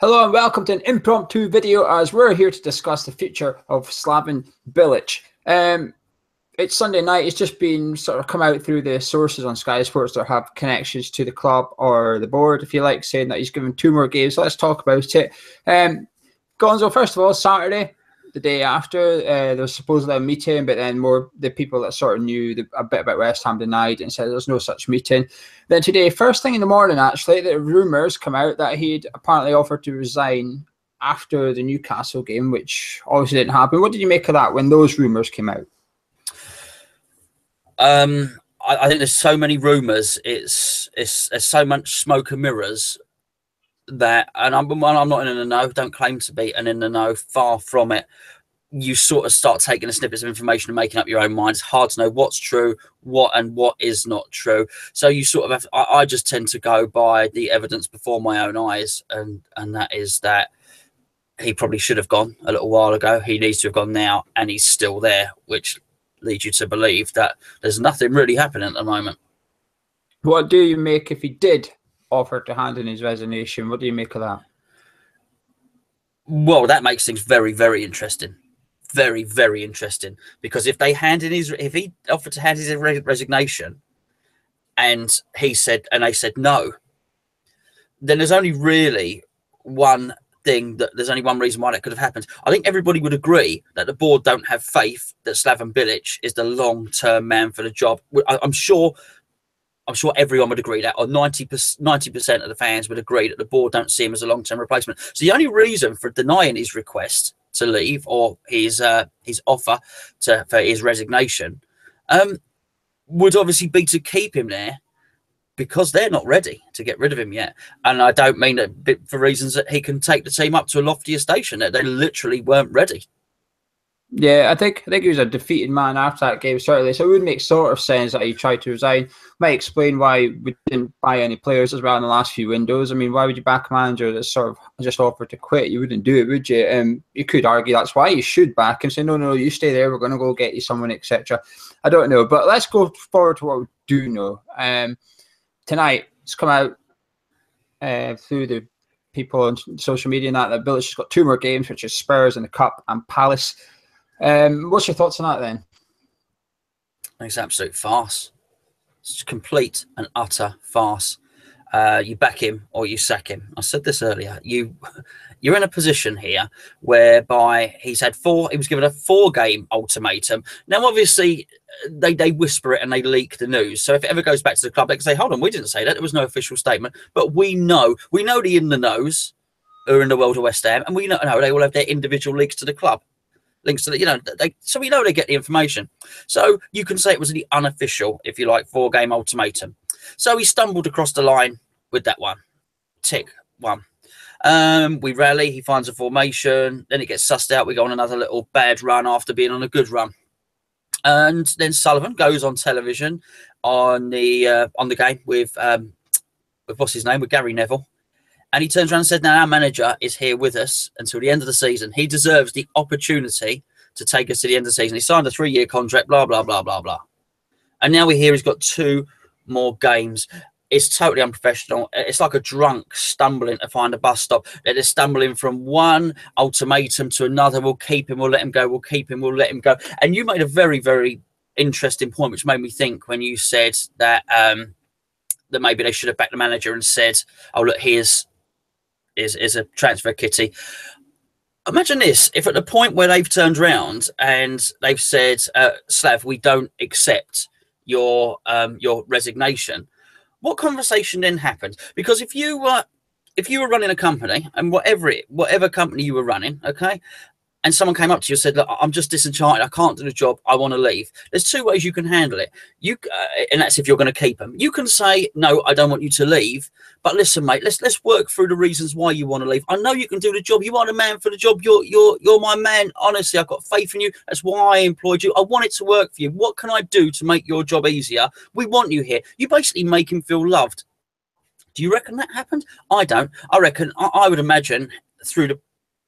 Hello and welcome to an impromptu video as we're here to discuss the future of Slaven Bilic. It's Sunday night. It's just been sort of come out through the sources on Sky Sports that have connections to the club or the board, if you like, saying that he's given 2 more games. So let's talk about it. Gonzo, first of all, Saturday, the day after, there was supposedly a meeting, but then the people that sort of knew a bit about West Ham denied and said there's no such meeting. Then today, first thing in the morning, actually, the rumours come out that he'd apparently offered to resign after the Newcastle game, which obviously didn't happen. What did you make of that when those rumours came out? I think there's so many rumours. It's so much smoke and mirrors that, and I'm not in the know. Don't claim to be in the know. Far from it. You sort of start taking the snippets of information and making up your own mind. It's hard to know what's true, what is not true. So you sort of have. I just tend to go by the evidence before my own eyes, and that is that he probably should have gone a little while ago. He needs to have gone now, and he's still there, which leads you to believe that there's nothing really happening at the moment. What do you make if he did offer to hand in his resignation? What do you make of that? Well, that makes things very, very interesting. Very, very interesting. Because if he offered to hand his resignation and they said no, then there's only really one thing there's only one reason why that could have happened. I think everybody would agree that the board don't have faith that Slaven Bilic is the long-term man for the job. I'm sure everyone would agree that, or 90% of the fans would agree that the board don't see him as a long-term replacement. So the only reason for denying his request to leave or his offer for his resignation would obviously be to keep him there, because they're not ready to get rid of him yet. And I don't mean that for reasons that he can take the team up to a loftier station. They literally weren't ready. Yeah, I think he was a defeated man after that game, certainly. So it would make sort of sense that he tried to resign. Might explain why we didn't buy any players as well in the last few windows. I mean, why would you back a manager that sort of just offered to quit? You wouldn't do it, would you? You could argue that's why you should back and say, no, you stay there. We're going to go get you someone, etc. I don't know. But let's go forward to what we do know. Tonight, it's come out through the people on social media that Bilic has got 2 more games, which is Spurs in the Cup and Palace. What's your thoughts on that then? It's an absolute farce. It's complete and utter farce. You back him or you sack him. I said this earlier. You're in a position here whereby he was given a 4-game ultimatum. Now, obviously, they whisper it and they leak the news. So if it ever goes back to the club, they can say, hold on, we didn't say that. There was no official statement. But we know the in the knows who are in the world of West Ham, and we know they all have their individual links to the club. Links to the, so we know they get the information. So you can say it was the unofficial, if you like, 4-game ultimatum. So he stumbled across the line with that one. Tick 1. We rally, he finds a formation, then it gets sussed out. We go on another little bad run after being on a good run. And then Sullivan goes on television on the game with what's his name, with Gary Neville. And he turns around and said, now our manager is here with us until the end of the season. He deserves the opportunity to take us to the end of the season. He signed a 3-year contract, blah, blah, blah, blah, blah. And now we hear he's got 2 more games. It's totally unprofessional. It's like a drunk stumbling to find a bus stop. They're stumbling from one ultimatum to another. We'll keep him, we'll let him go. We'll keep him, we'll let him go. And you made a very, very interesting point, which made me think when you said that that maybe they should have backed the manager and said, oh, look, here's a transfer kitty. Imagine this, if at the point where they've turned around and they've said, Slav, we don't accept your resignation, what conversation then happened? Because if you were running a company, and whatever company you were running, okay, and someone came up to you and said, look, I'm just disenchanted, I can't do the job, I want to leave. There's 2 ways you can handle it. And that's if you're going to keep them. You can say, no, I don't want you to leave. But listen, mate, let's work through the reasons why you want to leave. I know you can do the job. You are the man for the job. You're my man. Honestly, I've got faith in you. That's why I employed you. I want it to work for you. What can I do to make your job easier? We want you here. You basically make him feel loved. Do you reckon that happened? I don't. I reckon I would imagine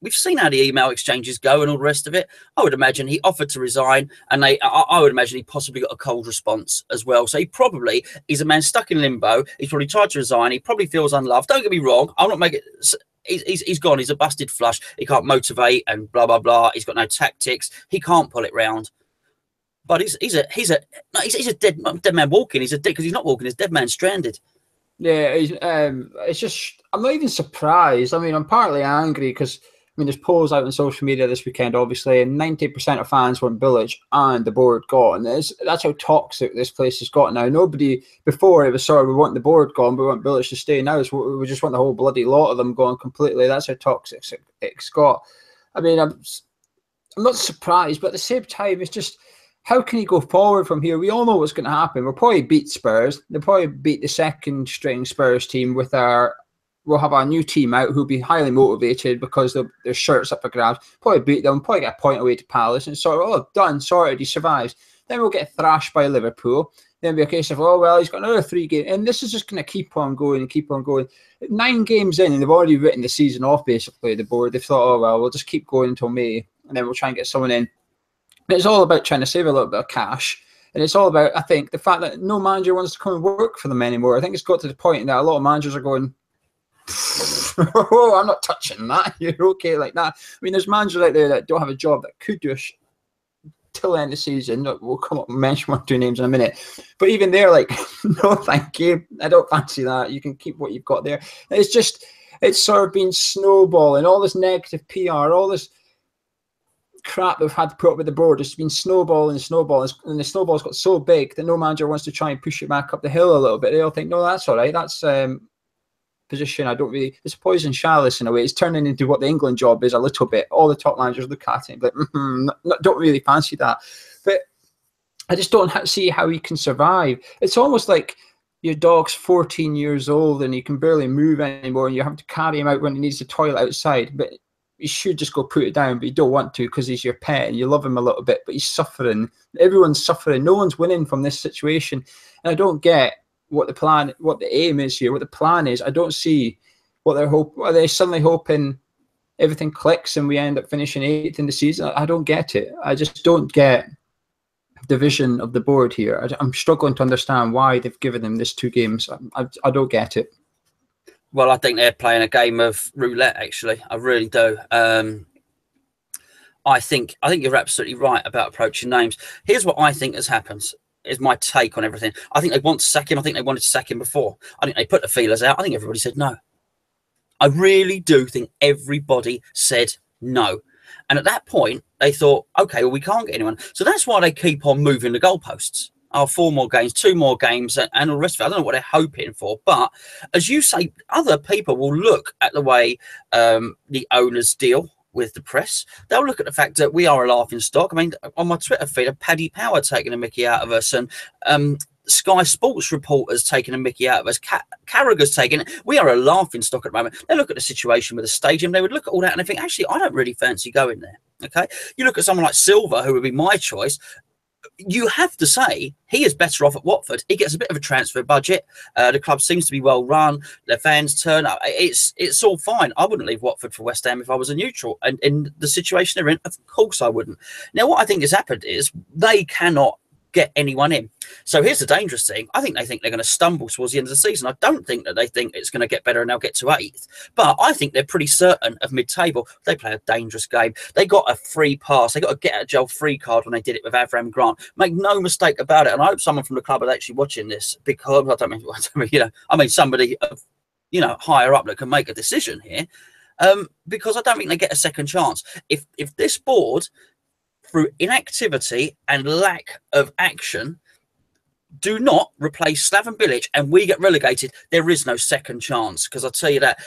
we've seen how the email exchanges go and all the rest of it. I would imagine he offered to resign, and I would imagine he possibly got a cold response as well. So he's a man stuck in limbo. He's probably tried to resign. He probably feels unloved. Don't get me wrong. I'm not making he's gone. He's a busted flush. He can't motivate and blah blah blah. He's got no tactics. He can't pull it round. But he's a dead man walking. He's a dead because he's not walking. He's a dead man stranded. Yeah, it's just I'm not even surprised. I mean, I'm partly angry because there's polls out on social media this weekend, obviously, and 90% of fans want Bilic and the board gone. That's how toxic this place has got now. Nobody before it was sort of we want the board gone, we want Bilic to stay. Now we just want the whole bloody lot of them gone completely. That's how toxic it's got. I mean, I'm not surprised, but at the same time, it's just. How can he go forward from here? We all know what's going to happen. We'll probably beat Spurs. They'll probably beat the second string Spurs team with we'll have our new team out who'll be highly motivated because their shirts up for grabs. Probably beat them, probably get a point away to Palace and sort of, done, sorted, he survives. Then we'll get thrashed by Liverpool. Then it'll be a case of, he's got another 3 games. And this is just going to keep on going and keep on going. 9 games in and they've already written the season off, basically, the board. They've thought, we'll just keep going until May and then we'll try and get someone in. It's all about trying to save a little bit of cash. And it's all about, I think, the fact that no manager wants to come and work for them anymore. I think it's got to the point that a lot of managers are going, I'm not touching that. You're okay like that. I mean, there's managers out there that don't have a job that could do till the end of the season. We'll come up and mention 1 or 2 names in a minute. But even they're like, no, thank you. I don't fancy that. You can keep what you've got there. It's sort of been snowballing. All this negative PR, all this crap they've had to put up with the board has been snowballing, and the snowball's got so big that no manager wants to try and push it back up the hill a little bit. They all think, no, that's all right. That's position. It's a poison chalice in a way. It's turning into what the England job is a little bit. All the top managers look at it and don't really fancy that. But I just don't see how he can survive. It's almost like your dog's 14 years old and he can barely move anymore, and you have to carry him out when he needs the toilet outside. But you should just go put it down, but you don't want to because he's your pet and you love him a little bit, but he's suffering. Everyone's suffering. No one's winning from this situation. And I don't get what the aim is here, what the plan is. I don't see what they're hoping. Are they suddenly hoping everything clicks and we end up finishing 8th in the season? I don't get it. I just don't get the vision of the board here. I'm struggling to understand why they've given them this 2 games. I don't get it. Well, I think they're playing a game of roulette, actually. I really do. I think you're absolutely right about approaching names. Here's what I think has happened, is my take on everything. I think they want to sack him. I think they wanted to sack him before. I think they put the feelers out. I think everybody said no. I really do think everybody said no. And at that point, they thought, okay, well, we can't get anyone. So that's why they keep on moving the goalposts. 4 more games, 2 more games, and all the rest of it. I don't know what they're hoping for. But as you say, other people will look at the way the owners deal with the press. They'll look at the fact that we are a laughing stock. I mean, on my Twitter feed, Paddy Power taking a mickey out of us, and Sky Sports reporters taking a mickey out of us. Carragher's taking it. We are a laughing stock at the moment. They look at the situation with the stadium. They would look at all that and they think, actually, I don't really fancy going there. Okay. You look at someone like Silva, who would be my choice. You have to say he is better off at Watford. He gets a bit of a transfer budget. The club seems to be well run. Their fans turn up. It's all fine. I wouldn't leave Watford for West Ham if I was a neutral. And in the situation they're in, of course I wouldn't. Now, what I think has happened is they cannot get anyone in. So here's the dangerous thing. I think they think they're going to stumble towards the end of the season. I don't think that they think it's going to get better and they'll get to 8th. But I think they're pretty certain of mid-table. They play a dangerous game. They got a free pass. They got a get-out-of-jail free card when they did it with Avram Grant. Make no mistake about it. And I hope someone from the club is actually watching this, because I mean somebody higher up that can make a decision here, because I don't think they get a second chance. If this board, through inactivity and lack of action, do not replace Slaven Bilic and we get relegated, there is no second chance. Because I'll tell you that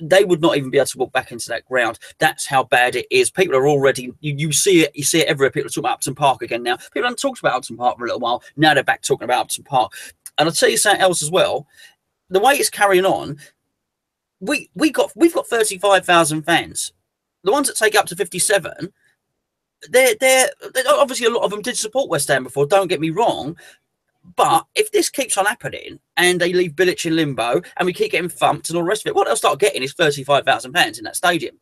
they would not even be able to walk back into that ground. That's how bad it is. People are already, you see it everywhere. People are talking about Upton Park again now. People haven't talked about Upton Park for a little while. Now they're back talking about Upton Park. And I'll tell you something else as well. The way it's carrying on, we've got 35,000 fans. The ones that take up to 57, they're obviously, a lot of them did support West Ham before, don't get me wrong. But if this keeps on happening and they leave Bilic in limbo and we keep getting thumped and all the rest of it, what they'll start getting is 35,000 fans in that stadium.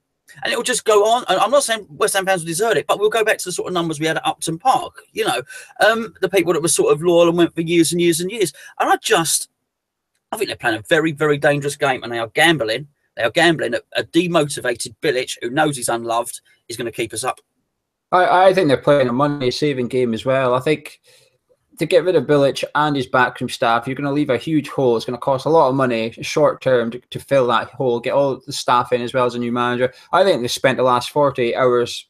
And it will just go on. And I'm not saying West Ham fans will desert it, but we'll go back to the sort of numbers we had at Upton Park. The people that were sort of loyal and went for years and years and years. And I think they're playing a very, very dangerous game, and they are gambling. They are gambling. A demotivated Bilic who knows he's unloved is going to keep us up. I think they're playing a money-saving game as well. I think to get rid of Bilic and his backroom staff, you're going to leave a huge hole. It's going to cost a lot of money short term to fill that hole, get all the staff in as well as a new manager. I think they spent the last 48 hours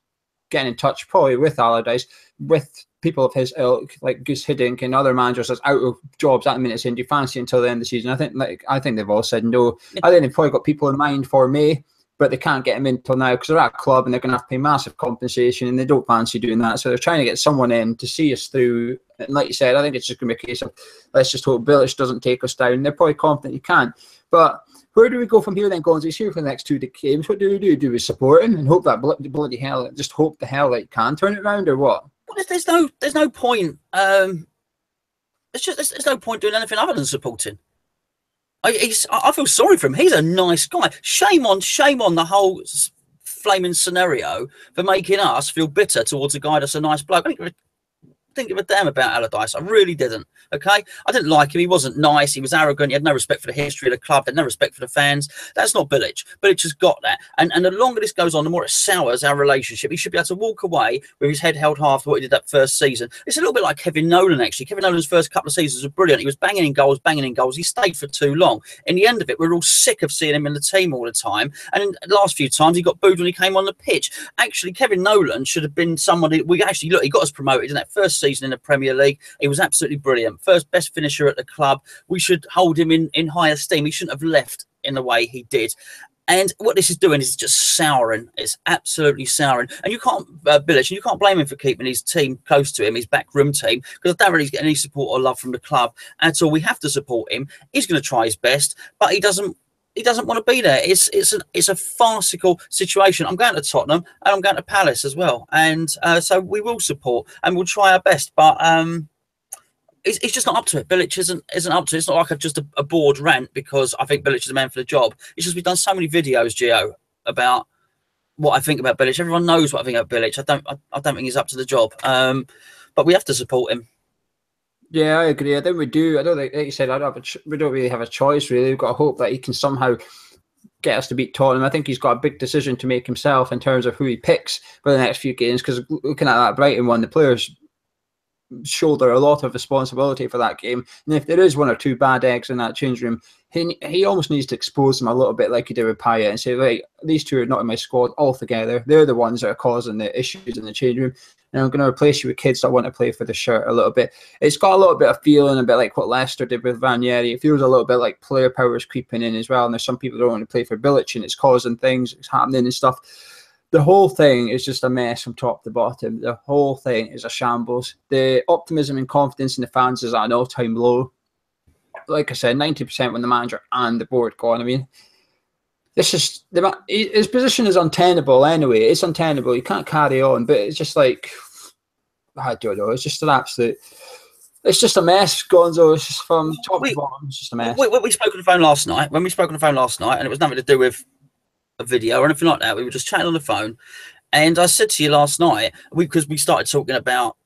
getting in touch probably with Allardyce, with people of his ilk, like Gus Hiddink and other managers that's out of jobs at the minute saying, do you fancy until the end of the season? I think they've all said no. I think they've probably got people in mind for May, but they can't get him in until now because they're at a club and they're going to have to pay massive compensation and they don't fancy doing that. So they're trying to get someone in to see us through. And like you said, I think it's just going to be a case of let's just hope Bilic doesn't take us down. They're probably confident he can. But where do we go from here then, Gonzo? He's here for the next 2 games. What do we do? Do we support him and hope that bloody hell, just hope the hell that he can turn it around or what? Well, there's no point. There's no point doing anything other than supporting. I feel sorry for him. He's a nice guy. Shame on the whole flaming scenario for making us feel bitter towards a guy that's a nice bloke. I didn't give a damn about Allardyce. I really didn't. Okay, I didn't like him. He wasn't nice. He was arrogant. He had no respect for the history of the club. Had no respect for the fans. That's not Bilic. Bilic has got that. And the longer this goes on, the more it sours our relationship. He should be able to walk away with his head held high for what he did that first season. It's a little bit like Kevin Nolan, actually. Kevin Nolan's first couple of seasons were brilliant. He was banging in goals. He stayed for too long. In the end of it, we were all sick of seeing him in the team all the time. And in the last few times, he got booed when he came on the pitch. Actually, Kevin Nolan should have been somebody. He got us promoted in that first season in the Premier League. He was absolutely brilliant. First best finisher at the club. We should hold him in high esteem. He shouldn't have left in the way he did. And what this is doing is just souring. It's absolutely souring. And you can't, Bilic, you can't blame him for keeping his team close to him, his backroom team, because I don't really get any support or love from the club at all. We have to support him. He's going to try his best, but he doesn't want to be there. It's a farcical situation. I'm going to Tottenham and I'm going to Palace as well. And so we will support and we'll try our best. But it's just not up to it. Bilic isn't up to it. It's not like just a bored rant because I think Bilic is the man for the job. It's just we've done so many videos, Geo, about what I think about Bilic. Everyone knows what I think about Bilic. I don't think he's up to the job. But we have to support him. Yeah, I agree. I think we do. I don't think, like you said, we don't really have a choice, really. We've got to hope that he can somehow get us to beat Tottenham. I think he's got a big decision to make himself in terms of who he picks for the next few games, because looking at that Brighton one, the players shoulder a lot of responsibility for that game. And if there is one or two bad eggs in that change room, he almost needs to expose them a little bit like he did with Payet and say, right, these two are not in my squad altogether. They're the ones that are causing the issues in the change room. And I'm going to replace you with kids that want to play for the shirt a little bit. It's got a little bit of feeling, a bit like what Leicester did with Ranieri. It feels a little bit like player power is creeping in as well. And there's some people that don't want to play for Bilic and it's causing things, it's happening and stuff. The whole thing is just a mess from top to bottom. The whole thing is a shambles. The optimism and confidence in the fans is at an all-time low. Like I said, 90% when the manager and the board gone. I mean, this is his position is untenable anyway. It's untenable. You can't carry on. But it's just like, I don't know. It's just an absolute. It's just a mess, Gonzo. It's just from top to bottom. It's just a mess. We spoke on the phone last night. When we spoke on the phone last night, and it was nothing to do with a video or anything like that. We were just chatting on the phone, and I said to you last night, because we started talking about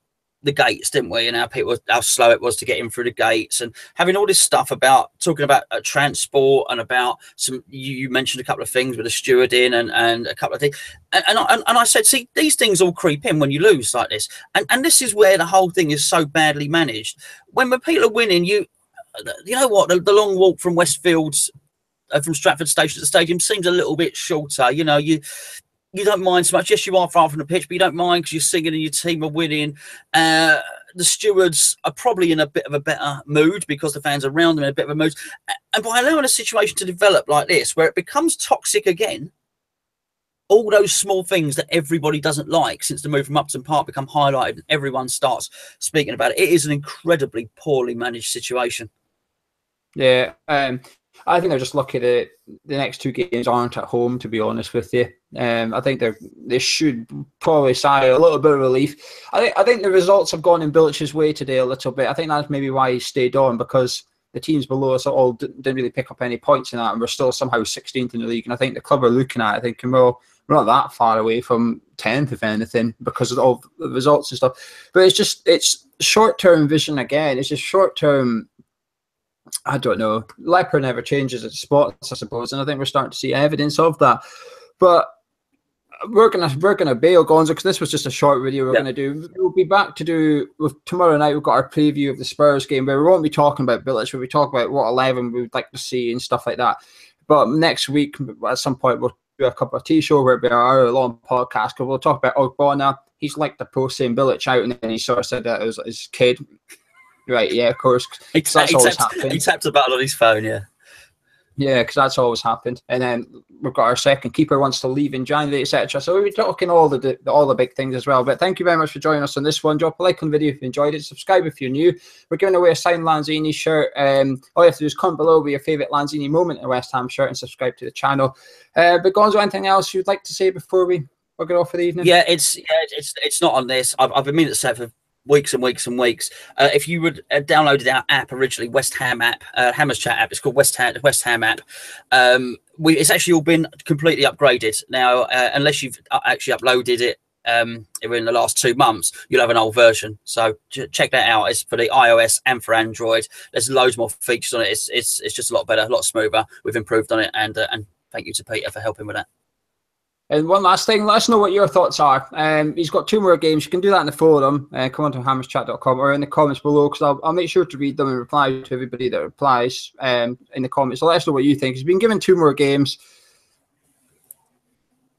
the gates, didn't we, and how slow it was to get in through the gates, and having all this stuff about talking about transport and about some. You mentioned a couple of things with the steward in and a couple of things, and I said, see, these things all creep in when you lose like this, and this is where the whole thing is so badly managed. When people are winning, you know what, the long walk from Westfields. From Stratford Station to the stadium seems a little bit shorter. You know, you don't mind so much. Yes, you are far from the pitch, but you don't mind because you're singing and your team are winning. The stewards are probably in a bit of a better mood because the fans around them are in a bit of a mood. And by allowing a situation to develop like this, where it becomes toxic again, all those small things that everybody doesn't like since the move from Upton Park become highlighted and everyone starts speaking about it. It is an incredibly poorly managed situation. Yeah, I think they're just lucky that the next two games aren't at home, to be honest with you. I think they should probably sigh a little bit of relief. I think the results have gone in Bilic's way today a little bit. I think that's maybe why he stayed on, because the teams below us all didn't really pick up any points in that, and we're still somehow 16th in the league. And I think the club are looking at it thinking, well, we're not that far away from 10th, if anything, because of all the results and stuff. But it's short-term vision again. It's just short-term I don't know. Leper never changes its spots, I suppose, and I think we're starting to see evidence of that. But we're gonna bail, Gonzo, because this was just a short video we're gonna do. We'll be back to do with tomorrow night. We've got our preview of the Spurs game, where we won't be talking about Bilic. We'll be talking about what 11 we would like to see and stuff like that. But next week, at some point, we'll do a cup of tea show where it'll be an hour-long podcast. Because we'll talk about Ogbonna. He's liked the post saying Bilic out, and then he sort of said that it was his kid. Right? Yeah, of course. He tapped the button on his phone. Yeah. Yeah, because that's always happened. And then we've got our second keeper wants to leave in January, etc. So we'll be talking all the big things as well. But thank you very much for joining us on this one. Drop a like on the video if you enjoyed it. Subscribe if you're new. We're giving away a signed Lanzini shirt. All you have to do is comment below with your favourite Lanzini moment in a West Ham shirt and subscribe to the channel. But Gonzo, anything else you'd like to say before we get off for the evening? Yeah, it's not on this. I've been meaning to say for weeks and weeks and weeks. If you would downloaded our app originally, West Ham app, Hammers Chat app, it's called West Ham app. It's actually all been completely upgraded now. Unless you've actually uploaded it in the last 2 months, you'll have an old version. So check that out. It's for the iOS and for Android. There's loads more features on it. It's just a lot better, a lot smoother. We've improved on it, and thank you to Peter for helping with that. And one last thing, let us know what your thoughts are. He's got 2 more games. You can do that in the forum. Come on to hammerschat.com or in the comments below, because I'll make sure to read them and reply to everybody that replies in the comments. So let us know what you think. He's been given 2 more games.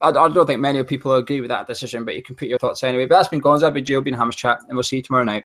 I don't think many people agree with that decision, but you can put your thoughts anyway. But that's been Gonzo. I've been Geo, been Hammers Chat, and we'll see you tomorrow night.